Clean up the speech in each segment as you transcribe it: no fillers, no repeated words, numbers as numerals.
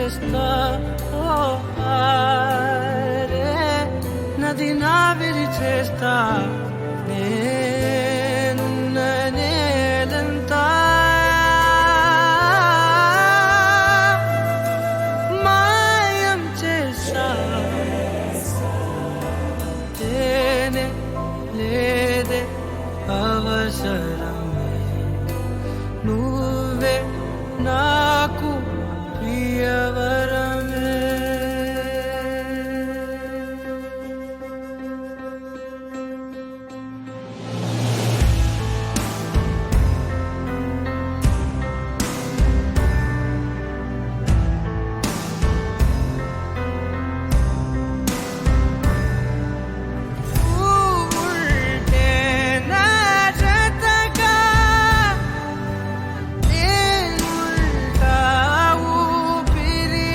చేస్తా ఓ ఆరే నది నావిరి చేస్తా నేనున్న నేలంతా మాయం చేస్తా తేనే లేదే అవసరమే నువ్వే నాకు ప్రియవరమే ఉంటే నా జతగా నేనుంటా ఊపిరిగా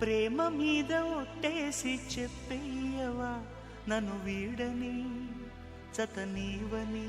ప్రేమ మీద ఒట్టేసి చెప్పేయవా నన్ను వీడని జతనీవని.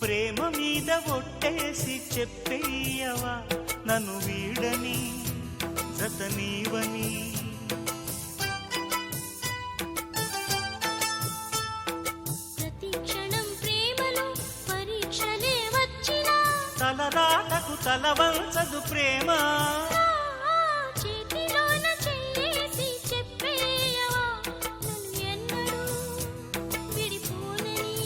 ప్రేమ మీద ఒట్టేసి చెప్పేయవా నన్ను వీడని జతనీవని. ప్రతి క్షణం ప్రేమలో పరీక్షలే వచ్చినా తలరాటకు తలవంచదు ప్రేమ. చేతిలోన చేసి చెప్పేయవా నన్ను ఎన్నడూ విడిపోనని.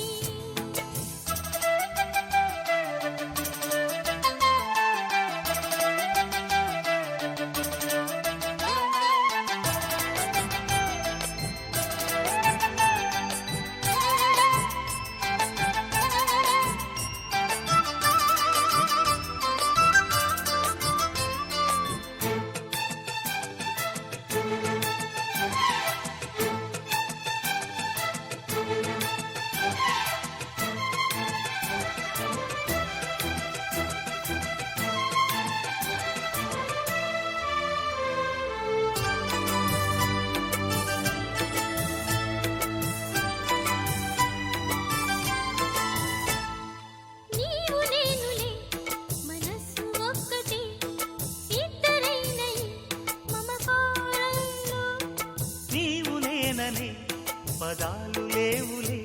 పదాలు లేవులే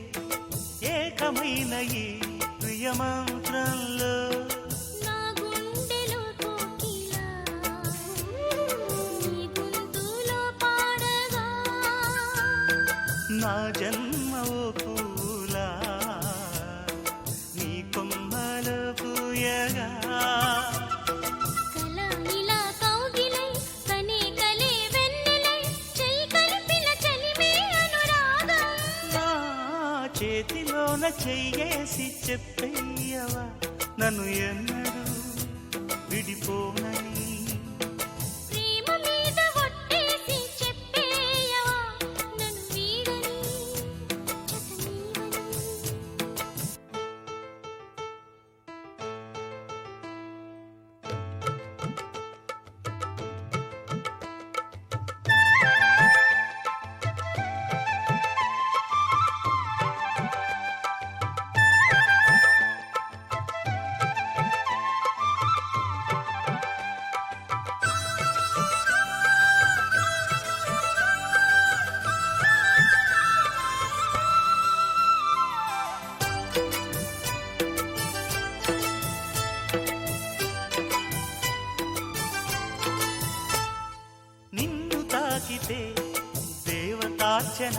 ఏకమైన ఈ ప్రియమంత్రంలో. నా గుండెలో కోకిలా నీ గొంతులో పాడగా, నా జన్మ ఓ పూలా నీ కొమ్మలో పూయగా. చేతిలోన చెయ్యేసి చెప్పేయవా నన్ను ఎన్నడూ విడిపోనని. ప్రేమ మీద ఒట్టేసి చెప్పేయవా నన్ను వీడని జతనీవని. నిన్ను తాకితే దేవతార్చన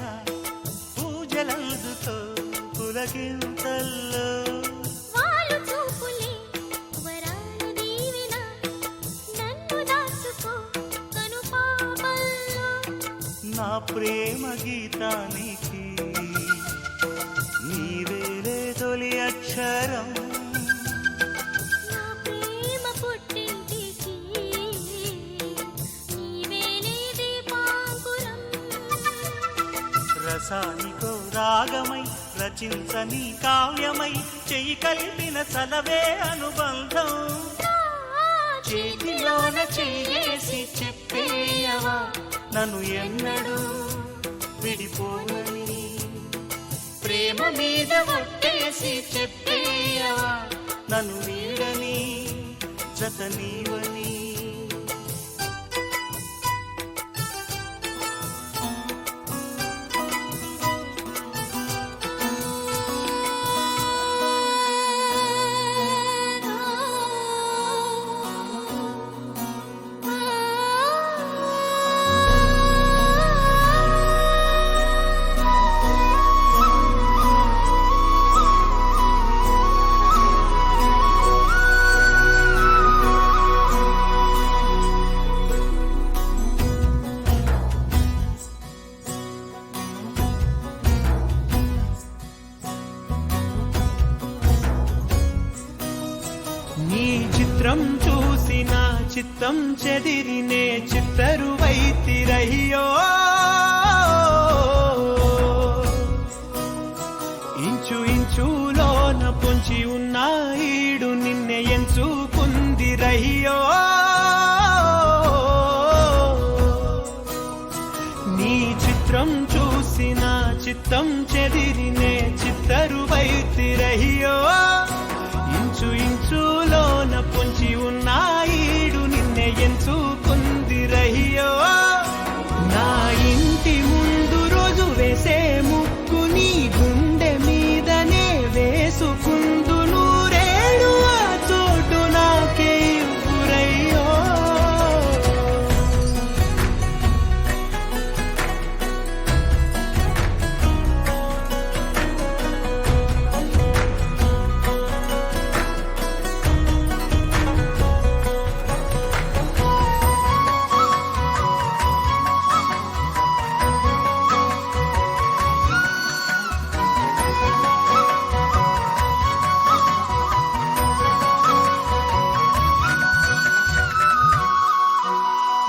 పూజలందుతో పులకింతల్లో. వాళ్ళు చూపులే వరాలు దీవెన నన్ను దాచుకో కను పాపల్లో. నా ప్రేమ గీతానికి నీవేలే తొలి అక్షరం. నా ప్రేమ పుట్టింటికి నీవేలే దీపాంకురం. రసానికో రాగమై రచించని కావ్యమై చెయ్యి కలిపిన సలవే అనుబంధం. చేతిలోన చెయ్యేసి చెప్పేయవా నన్ను ఎన్నడూ విడిపోనని. ప్రేమ మీద ఒట్టేసి చెప్పేయవా నన్ను వీడని జతనీవని. చిత్తం చెదిరినే చిత్తరువైతిరయ్యో ఇంచు ఇంచులోన పొంచి ఉన్న ఈడు నిన్నే ఎంచుకుందిరయ్యో నీ చిత్రం చూసిన చిత్తం చెదిరినే చిత్తరువైతిరయ్యో ఇంచు ఇంచులోన పొంచి ఉన్న ఈడు నిన్నే ఎంచుకుందిరయ్యో నా ఇంటి ముందు రోజు వేసే ముక్కు నీ గుండె మీదనే వేసుకుందు నూరేడు ఆ చోటు నాకే ఇవ్వురయ్యో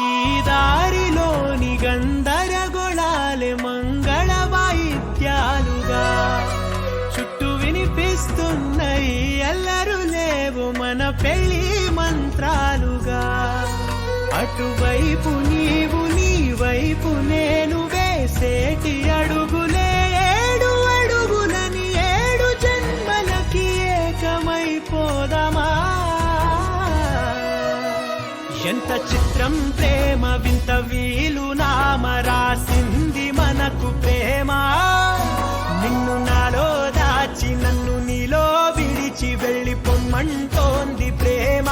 ఈ దారిలోని గందరగోళాలే మంగళ వాయిద్యాలుగా చుట్టూ వినిపిస్తున్నాయి అల్లరు లేవు మన పెళ్లి మంత్రాలుగా అటువైపు నీవు నీ వైపు నేను వేసేటి అడుగులే ఏడు అడుగులని ఏడు జన్మలకి ఏకమైపోదమా ఎంత చిత్రం ప్రేమ వింత వీలు నామ రాసింది మనకు ప్రేమ నిన్ను నాలో దాచి నన్ను నీలో విడిచి వెళ్ళిపోమ్మంటోంది ప్రేమ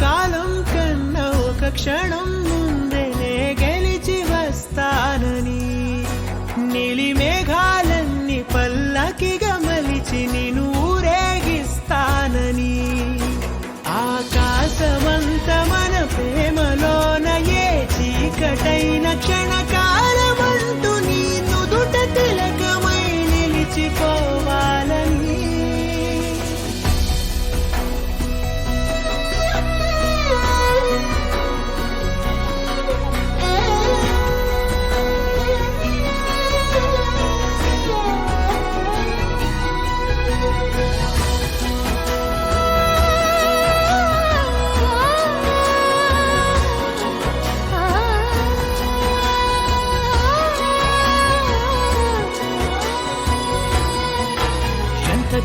కాలం కన్నా ఒక క్షణం ముందేనే గెలిచి వస్తానని నీలి మేఘాలన్నీ పల్లకిగా మలిచి నిన్ను ఊరేగిస్తానని ఆకాశమంత మన ప్రేమలోన ఏ చీకటైన క్షణకాలమంటూ నీ నుదుట తిలకమై నిలిచిపోవాలని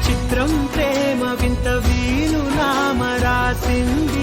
చిత్రం ప్రేమ వింత వీలు నామ రాసింది